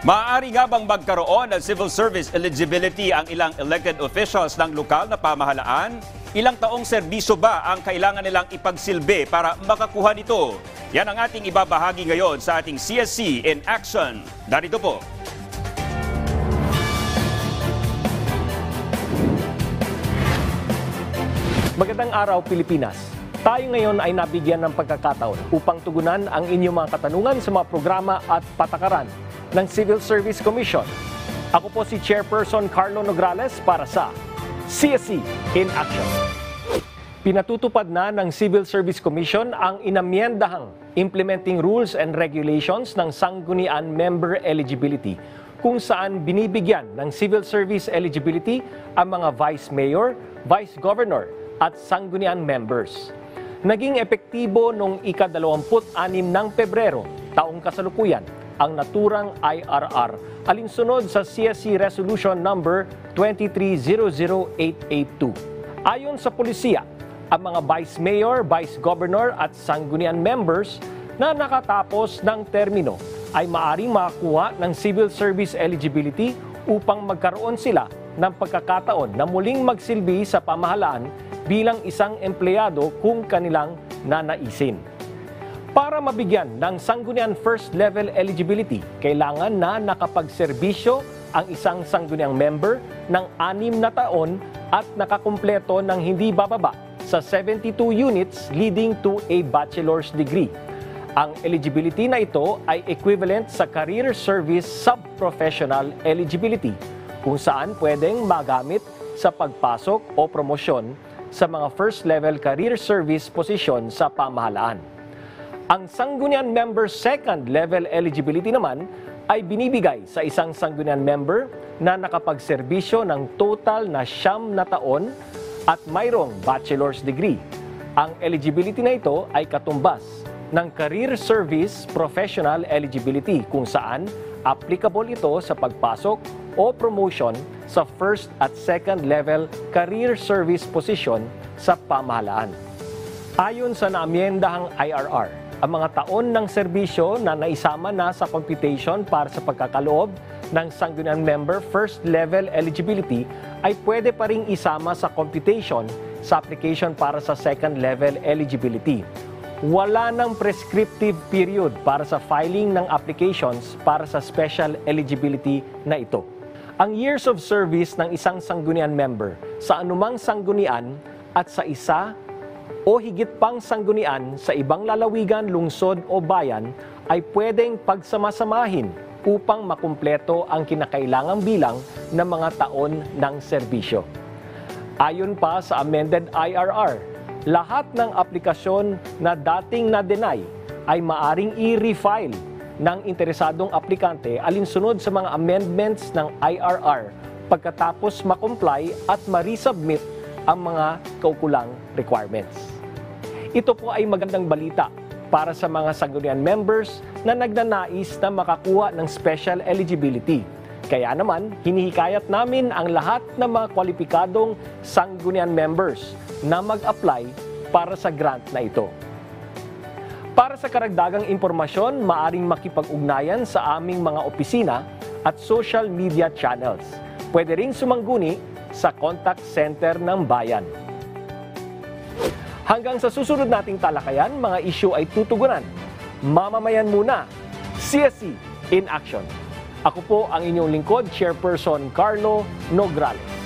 Maaari nga bang magkaroon ng civil service eligibility ang ilang elected officials ng lokal na pamahalaan? Ilang taong serbisyo ba ang kailangan nilang ipagsilbi para makakuha nito? Yan ang ating ibabahagi ngayon sa ating CSC in Action. Narito po. Magandang araw, Pilipinas. Tayo ngayon ay nabigyan ng pagkakataon upang tugunan ang inyong mga katanungan sa mga programa at patakaran ng Civil Service Commission. Ako po si Chairperson Carlo Nograles para sa CSC in Action. Pinatutupad na ng Civil Service Commission ang inamyendahang Implementing Rules and Regulations ng Sanggunian Member Eligibility, kung saan binibigyan ng civil service eligibility ang mga Vice Mayor, Vice Governor at Sanggunian members. Naging epektibo noong ika-26 ng Pebrero, taong kasalukuyan, ang naturang IRR alinsunod sa CSC Resolution Number 2300882. Ayon sa polisiya, ang mga Vice Mayor, Vice Governor at Sanggunian members na nakatapos ng termino ay maaaring makakuha ng civil service eligibility upang magkaroon sila ng pagkakataon na muling magsilbi sa pamahalaan bilang isang empleyado kung kanilang nanaisin. Para mabigyan ng Sanggunian First Level Eligibility, kailangan na nakapagserbisyo ang isang sangguniang member ng 6 na taon at nakakumpleto ng hindi bababa sa 72 units leading to a bachelor's degree. Ang eligibility na ito ay equivalent sa Career Service Sub-Professional Eligibility, kung saan pwedeng magamit sa pagpasok o promosyon sa mga first-level career service position sa pamahalaan. Ang Sanggunian Member Second Level Eligibility naman ay binibigay sa isang Sanggunian Member na nakapagserbisyo ng total na 9 na taon at mayroong bachelor's degree. Ang eligibility na ito ay katumbas ng Career Service Professional Eligibility, kung saan applicable ito sa pagpasok o promotion sa first at second level career service position sa pamahalaan. Ayon sa naamyendahang IRR, ang mga taon ng serbisyo na naisama na sa computation para sa pagkakaloob ng Sanggunian Member First Level Eligibility ay pwede pa ring isama sa computation sa application para sa Second Level Eligibility. Wala nang prescriptive period para sa filing ng applications para sa special eligibility na ito. Ang years of service ng isang sanggunian member sa anumang sanggunian at sa isa o higit pang sanggunian sa ibang lalawigan, lungsod o bayan ay pwedeng pagsamasamahin upang makumpleto ang kinakailangang bilang ng mga taon ng serbisyo. Ayon pa sa amended IRR, lahat ng aplikasyon na dating na-deny ay maaring i-refile ng interesadong aplikante alinsunod sa mga amendments ng IRR pagkatapos makomply at ma-resubmit ang mga kaukulang requirements. Ito po ay magandang balita para sa mga sanggunian members na nagnanais na makakuha ng special eligibility. Kaya naman, hinihikayat namin ang lahat ng mga kwalipikadong sanggunian members na mag-apply para sa grant na ito. Para sa karagdagang impormasyon, maaring makipag-ugnayan sa aming mga opisina at social media channels. Pwede ring sumangguni sa contact center ng bayan. Hanggang sa susunod nating talakayan, mga issue ay tutugunan. Mamamayan muna, CSC in Action. Ako po ang inyong lingkod, Chairperson Carlo Nograles.